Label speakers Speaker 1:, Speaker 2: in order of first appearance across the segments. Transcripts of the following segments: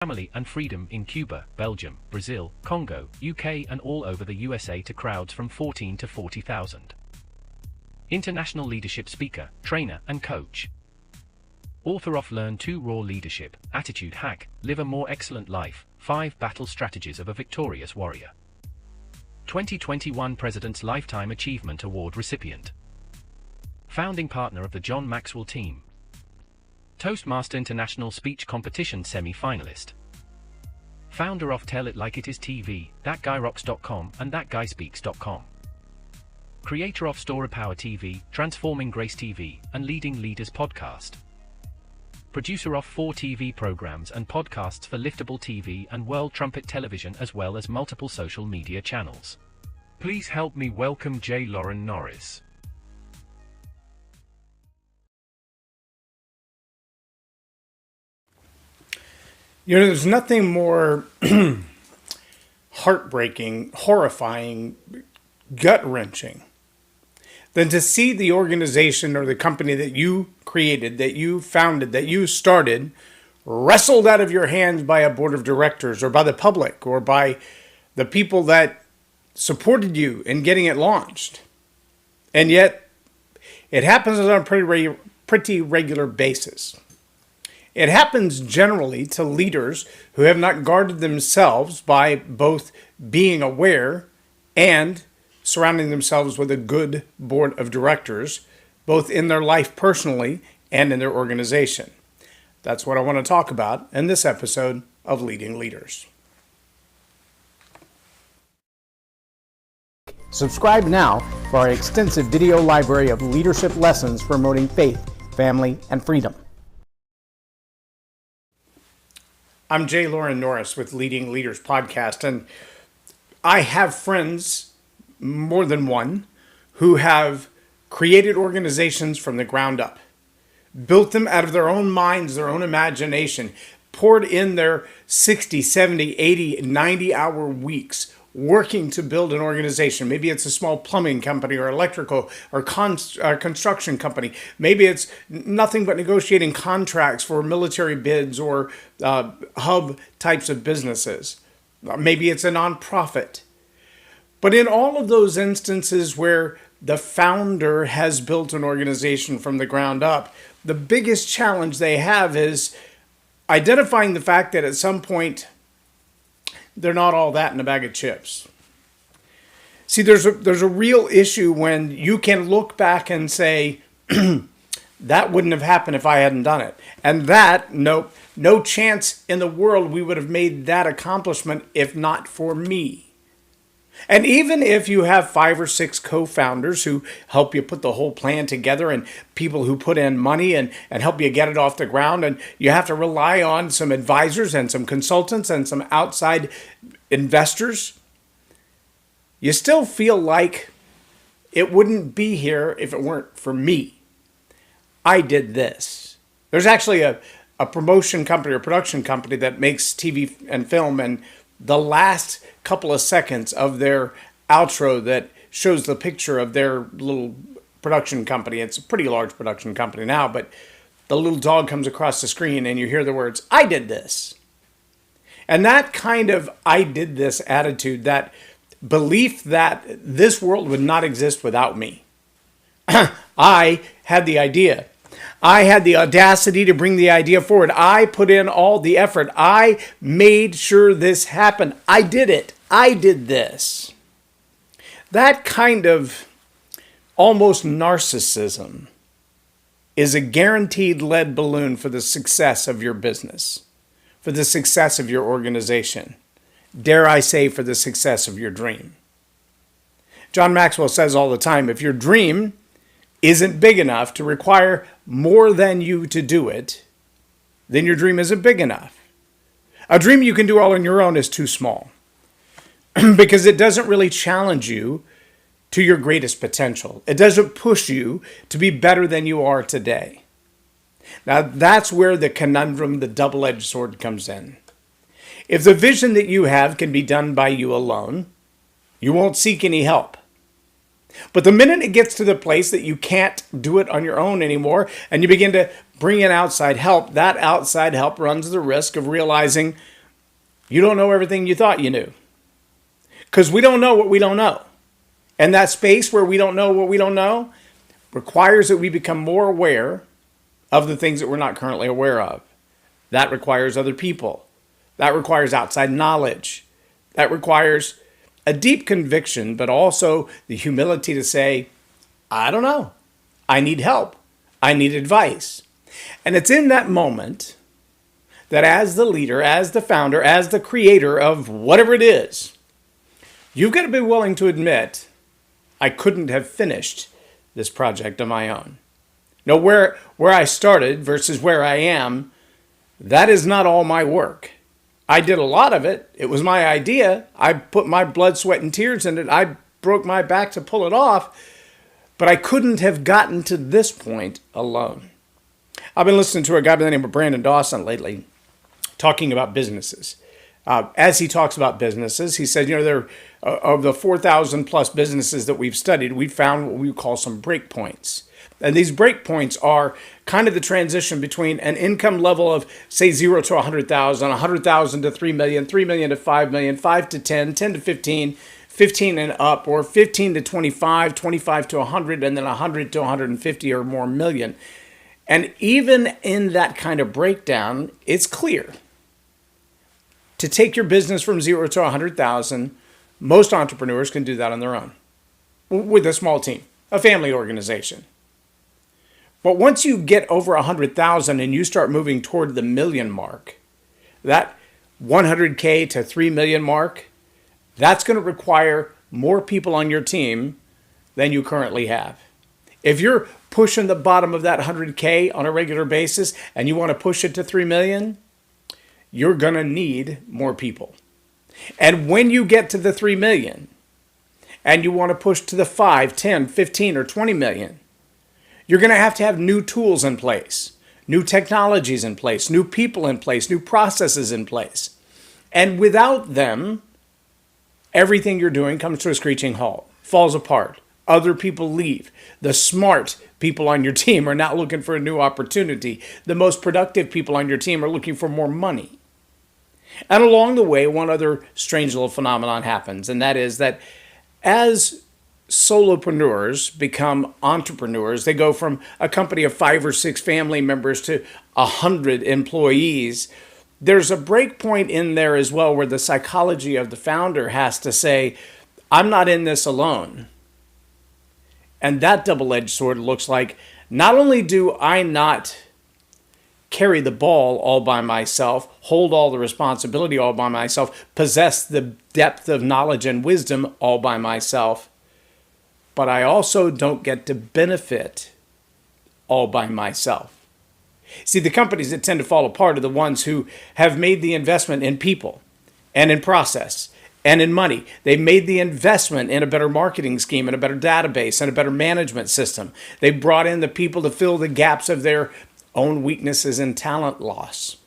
Speaker 1: family and freedom in Cuba, Belgium, Brazil, Congo, UK and all over the USA to crowds from 14 to 40,000. International leadership speaker, trainer and coach. Author of Learn to Raw Leadership, Attitude Hack, Live a More Excellent Life, 5 Battle Strategies of a Victorious Warrior. 2021 President's Lifetime Achievement Award recipient. Founding partner of the John Maxwell team. Toastmaster International Speech Competition semi-finalist. Founder of Tell It Like It Is TV, ThatGuyRocks.com and ThatGuySpeaks.com. Creator of Story Power TV, Transforming Grace TV, and Leading Leaders Podcast. Producer of 4 TV programs and podcasts for Liftable TV and World Trumpet Television as well as multiple social media channels. Please help me welcome J Loren Norris.
Speaker 2: There's nothing more heartbreaking, horrifying, gut-wrenching than to see the organization or the company that you created, that you founded, that you started, wrestled out of your hands by a board of directors or by the public or by the people that supported you in getting it launched. And yet, it happens on a pretty regular basis. It happens generally to leaders who have not guarded themselves by both being aware and surrounding themselves with a good board of directors, both in their life personally and in their organization. That's what I want to talk about in this episode of Leading Leaders. Subscribe now for our extensive video library of leadership lessons promoting faith, family, and freedom. I'm J Loren Norris with Leading Leaders Podcast, and I have friends, more than one, who have created organizations from the ground up, built them out of their own minds, their own imagination, poured in their 60, 70, 80, 90-hour weeks working to build an organization. Maybe it's a small plumbing company or electrical or construction company. Maybe it's nothing but negotiating contracts for military bids or hub types of businesses. Maybe it's a nonprofit. But in all of those instances where the founder has built an organization from the ground up, the biggest challenge they have is identifying the fact that at some point they're not all that in a bag of chips. See, there's a real issue when you can look back and say, that wouldn't have happened if I hadn't done it. And that, no chance in the world we would have made that accomplishment if not for me. And even if you have 5 or 6 co-founders who help you put the whole plan together and people who put in money and help you get it off the ground, and you have to rely on some advisors and some consultants and some outside investors, you still feel like it wouldn't be here if it weren't for me. I did this. There's actually a promotion company or production company that makes TV and film, and the last couple of seconds of their outro that shows the picture of their little production company. It's a pretty large production company now, but the little dog comes across the screen and you hear the words, "I did this." And that kind of "I did this" attitude, that belief that this world would not exist without me. I had the idea. I had the audacity to bring the idea forward. I put in all the effort. I made sure this happened. I did it. I did this. That kind of almost narcissism is a guaranteed lead balloon for the success of your business, for the success of your organization. Dare I say, for the success of your dream. John Maxwell says all the time, if your dream isn't big enough to require more than you to do it, then your dream isn't big enough. A dream you can do all on your own is too small because it doesn't really challenge you to your greatest potential. It doesn't push you to be better than you are today. Now, that's where the conundrum, the double-edged sword comes in. If the vision that you have can be done by you alone, you won't seek any help. But the minute it gets to the place that you can't do it on your own anymore, and you begin to bring in outside help, that outside help runs the risk of realizing you don't know everything you thought you knew. Because we don't know what we don't know. And that space where we don't know what we don't know requires that we become more aware of the things that we're not currently aware of. That requires other people. That requires outside knowledge. That requires a deep conviction, but also the humility to say, I don't know. I need help. I need advice. And it's in that moment that as the leader, as the founder, as the creator of whatever it is, you've got to be willing to admit, I couldn't have finished this project on my own. Now, where I started versus where I am, that is not all my work. I did a lot of it. It was my idea. I put my blood, sweat, and tears in it. I broke my back to pull it off, but I couldn't have gotten to this point alone. I've been listening to a guy by the name of Brandon Dawson lately talking about businesses. As he talks about businesses, he said, there of the 4,000 plus businesses that we've studied, we found what we call some break points. And these break points are kind of the transition between an income level of, say, 0 to 100,000, 100,000 to 3 million, 3 million to 5 million, 5 to 10, 10 to 15, 15 and up, or 15 to 25, 25 to 100, and then 100 to 150 or more million. And even in that kind of breakdown, it's clear. To take your business from 0 to 100,000, most entrepreneurs can do that on their own with a small team, a family organization. But once you get over 100,000 and you start moving toward the million mark, that 100K to 3 million mark, that's going to require more people on your team than you currently have. If you're pushing the bottom of that 100K on a regular basis and you want to push it to 3 million, you're going to need more people. And when you get to the 3 million and you want to push to the 5, 10, 15, or 20 million, you're going to have new tools in place, new technologies in place, new people in place, new processes in place. And without them, everything you're doing comes to a screeching halt, falls apart. Other people leave. The smart people on your team are not looking for a new opportunity. The most productive people on your team are looking for more money. And along the way, one other strange little phenomenon happens, and that is that as solopreneurs become entrepreneurs, they go from a company of 5 or 6 family members to 100 employees. There's a break point in there as well where the psychology of the founder has to say, I'm not in this alone. And that double-edged sword looks like, not only do I not carry the ball all by myself, hold all the responsibility all by myself, possess the depth of knowledge and wisdom all by myself, but I also don't get to benefit all by myself. See, the companies that tend to fall apart are the ones who have made the investment in people and in process and in money. They've made the investment in a better marketing scheme and a better database and a better management system. They've brought in the people to fill the gaps of their own weaknesses and talent loss.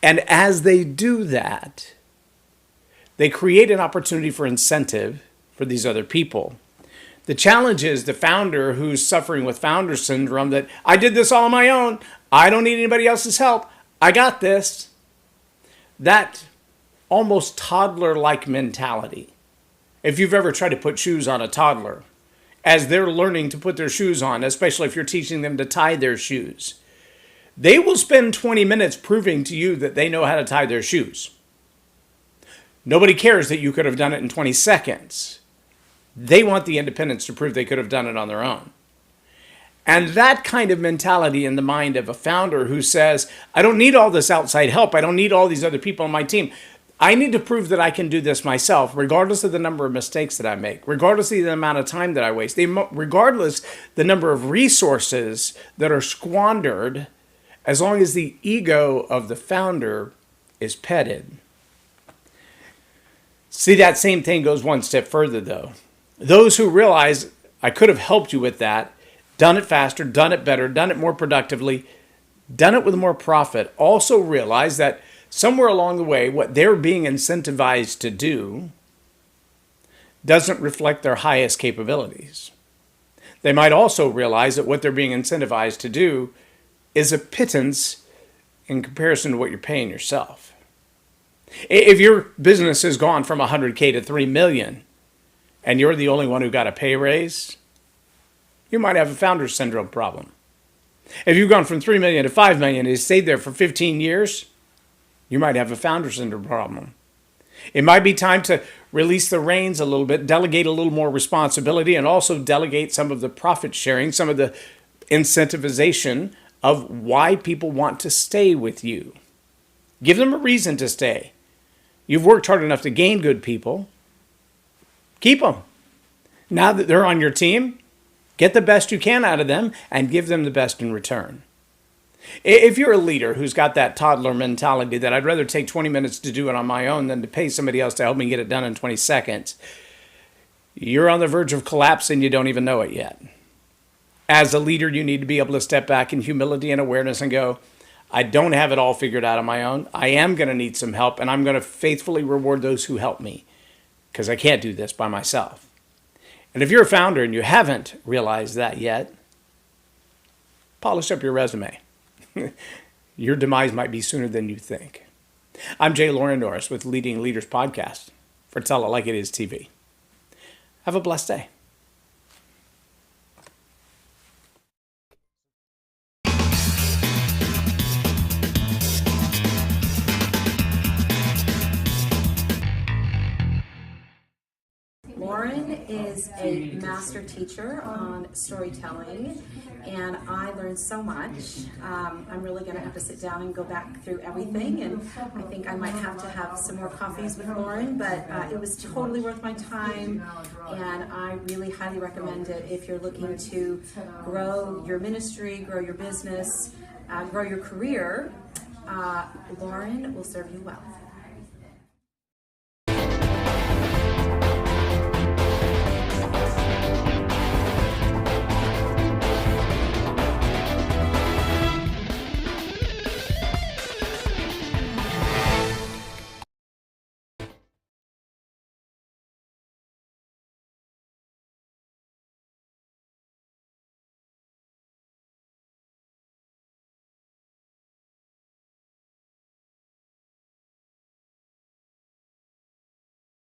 Speaker 2: And as they do that, they create an opportunity for incentive for these other people. The challenge is the founder who's suffering with founder syndrome, that I did this all on my own. I don't need anybody else's help. I got this. That almost toddler-like mentality. If you've ever tried to put shoes on a toddler, as they're learning to put their shoes on, especially if you're teaching them to tie their shoes, they will spend 20 minutes proving to you that they know how to tie their shoes. Nobody cares that you could have done it in 20 seconds. They want the independence to prove they could have done it on their own. And that kind of mentality in the mind of a founder who says, I don't need all this outside help. I don't need all these other people on my team. I need to prove that I can do this myself, regardless of the number of mistakes that I make, regardless of the amount of time that I waste, regardless the number of resources that are squandered, as long as the ego of the founder is petted. See, that same thing goes one step further, though. Those who realize I could have helped you with that, done it faster, done it better, done it more productively, done it with more profit, also realize that somewhere along the way, what they're being incentivized to do doesn't reflect their highest capabilities. They might also realize that what they're being incentivized to do is a pittance in comparison to what you're paying yourself. If your business has gone from 100K to 3 million and you're the only one who got a pay raise, you might have a founder syndrome problem. If you've gone from 3 million to 5 million and stayed there for 15 years, you might have a founder syndrome problem. It might be time to release the reins a little bit, delegate a little more responsibility, and also delegate some of the profit sharing, some of the incentivization of why people want to stay with you. Give them a reason to stay. You've worked hard enough to gain good people. Keep them. Now that they're on your team, get the best you can out of them and give them the best in return. If you're a leader who's got that toddler mentality that I'd rather take 20 minutes to do it on my own than to pay somebody else to help me get it done in 20 seconds, you're on the verge of collapse and you don't even know it yet. As a leader, you need to be able to step back in humility and awareness and go, I don't have it all figured out on my own. I am going to need some help, and I'm going to faithfully reward those who help me because I can't do this by myself. And if you're a founder and you haven't realized that yet, polish up your resume. Your demise might be sooner than you think. I'm J Loren Norris with Leading Leaders Podcast for Tell It Like It Is TV. Have a blessed day.
Speaker 3: Lauren is a master teacher on storytelling, and I learned so much. I'm really going to have to sit down and go back through everything, and I think I might have to have some more coffees with Lauren, but it was totally worth my time, and I really highly recommend it if you're looking to grow your ministry, grow your business, grow your career. Lauren will serve you well.